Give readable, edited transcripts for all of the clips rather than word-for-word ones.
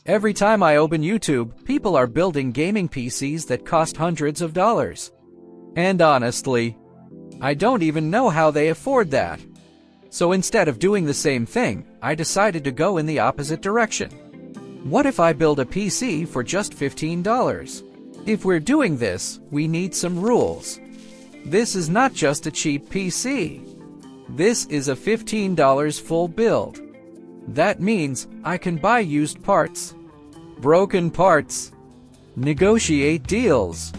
Every time I open YouTube, people are building gaming PCs that cost hundreds of dollars. And honestly, I don't even know how they afford that. So instead of doing the same thing, I decided to go in the opposite direction. What if I build a PC for just $15? If we're doing this, we need some rules. This is not just a cheap PC. This is a $15 full build. That means I can buy used parts, broken parts, negotiate deals,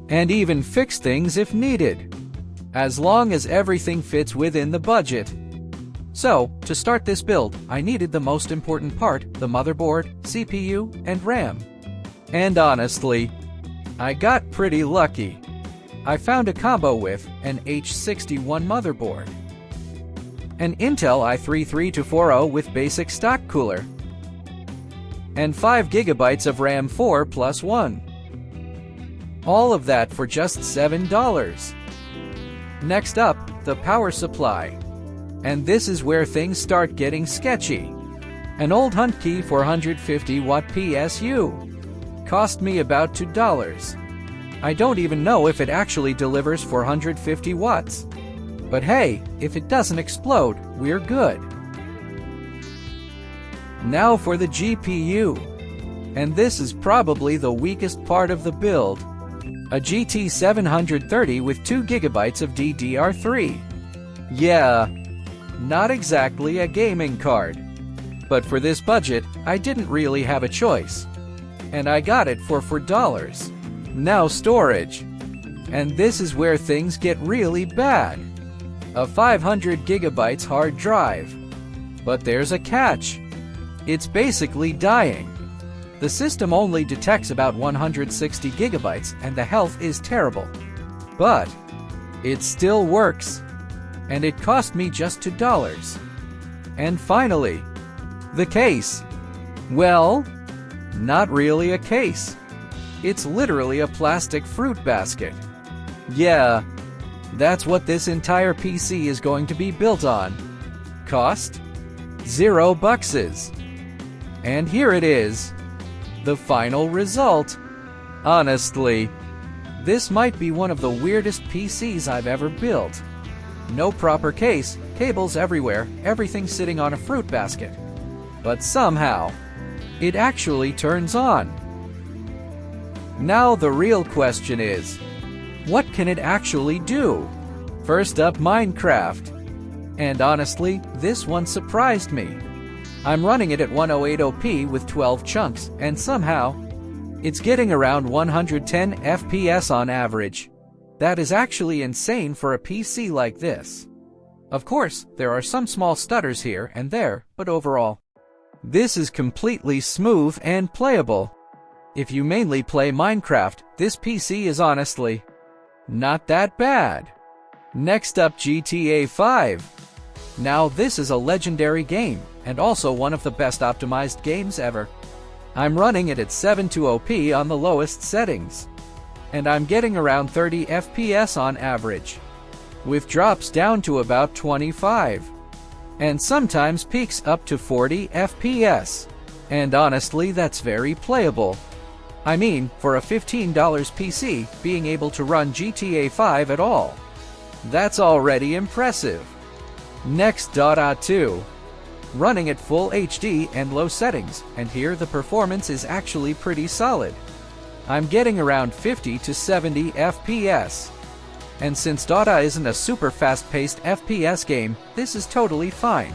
and even fix things if needed, as long as everything fits within the budget. So, to start this build, I needed the most important part, the motherboard, CPU, and RAM. And honestly, I got pretty lucky. I found a combo with an H61 motherboard, an Intel i3-3240 with basic stock cooler, and 5 GB of RAM 4+1. All of that for just $7. Next up, the power supply. And this is where things start getting sketchy. An old Huntkey 450-watt PSU cost me about $2. I don't even know if it actually delivers 450 watts. But hey, if it doesn't explode, we're good. Now for the GPU. And this is probably the weakest part of the build. A GT 730 with 2 GB of DDR3. Yeah, not exactly a gaming card. But for this budget, I didn't really have a choice. And I got it for $4. Now storage. And this is where things get really bad. A 500 GB hard drive. But there's a catch. It's basically dying. The system only detects about 160 GB and the health is terrible. But it still works. And it cost me just $2. And finally, the case. Well, not really a case. It's literally a plastic fruit basket. Yeah, that's what this entire PC is going to be built on. Cost? $0. And here it is. The final result. Honestly, this might be one of the weirdest PCs I've ever built. No proper case, cables everywhere, everything sitting on a fruit basket. But somehow, it actually turns on. Now the real question is, what can it actually do? First up, Minecraft. And honestly, this one surprised me. I'm running it at 1080p with 12 chunks, and somehow, it's getting around 110 FPS on average. That is actually insane for a PC like this. Of course, there are some small stutters here and there, but overall, this is completely smooth and playable. If you mainly play Minecraft, this PC is honestly not that bad. Next up, GTA 5. Now this is a legendary game, and also one of the best optimized games ever. I'm running it at 720p on the lowest settings. And I'm getting around 30 FPS on average, with drops down to about 25. And sometimes peaks up to 40 FPS. And honestly, that's very playable. I mean, for a $15 PC, being able to run GTA 5 at all, that's already impressive. Next, Dota 2. Running at full HD and low settings, and here the performance is actually pretty solid. I'm getting around 50 to 70 FPS. And since Dota isn't a super fast-paced FPS game, this is totally fine.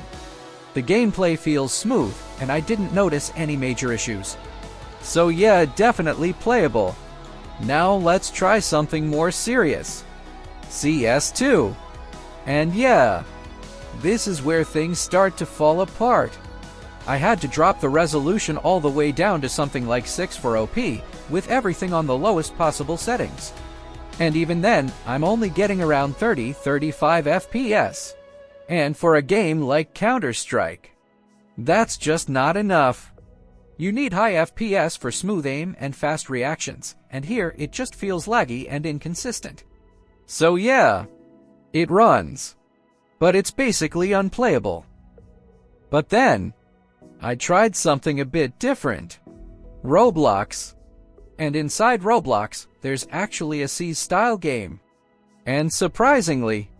The gameplay feels smooth, and I didn't notice any major issues. So yeah, definitely playable. Now let's try something more serious. CS2. And yeah, this is where things start to fall apart. I had to drop the resolution all the way down to something like 640p, with everything on the lowest possible settings. And even then, I'm only getting around 30-35 FPS. And for a game like Counter-Strike, that's just not enough. You need high FPS for smooth aim and fast reactions, and here it just feels laggy and inconsistent. So yeah, it runs, but it's basically unplayable. But then, I tried something a bit different. Roblox. And inside Roblox, there's actually a Siege-style game. And surprisingly,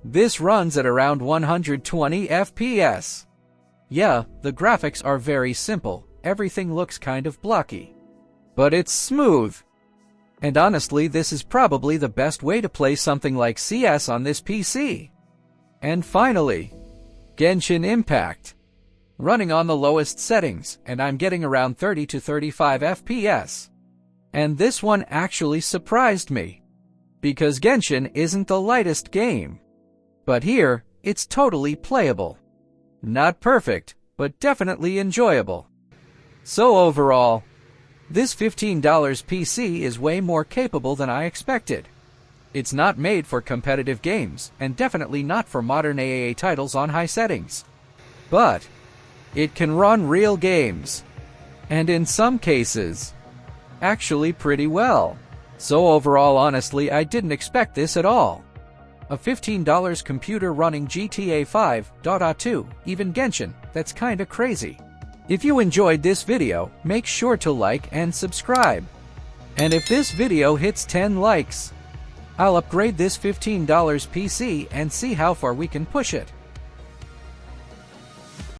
this runs at around 120 FPS. Yeah, the graphics are very simple, everything looks kind of blocky. But it's smooth. And honestly, this is probably the best way to play something like CS on this PC. And finally, Genshin Impact. Running on the lowest settings, and I'm getting around 30 to 35 FPS. And this one actually surprised me, because Genshin isn't the lightest game. But here, it's totally playable. Not perfect, but definitely enjoyable. So overall, this $15 PC is way more capable than I expected. It's not made for competitive games, and definitely not for modern AAA titles on high settings. But it can run real games, and in some cases, actually pretty well. So overall, honestly, I didn't expect this at all. A $15 computer running GTA 5, Dota 2, even Genshin, that's kinda crazy. If you enjoyed this video, make sure to like and subscribe. And if this video hits 10 likes, I'll upgrade this $15 PC and see how far we can push it.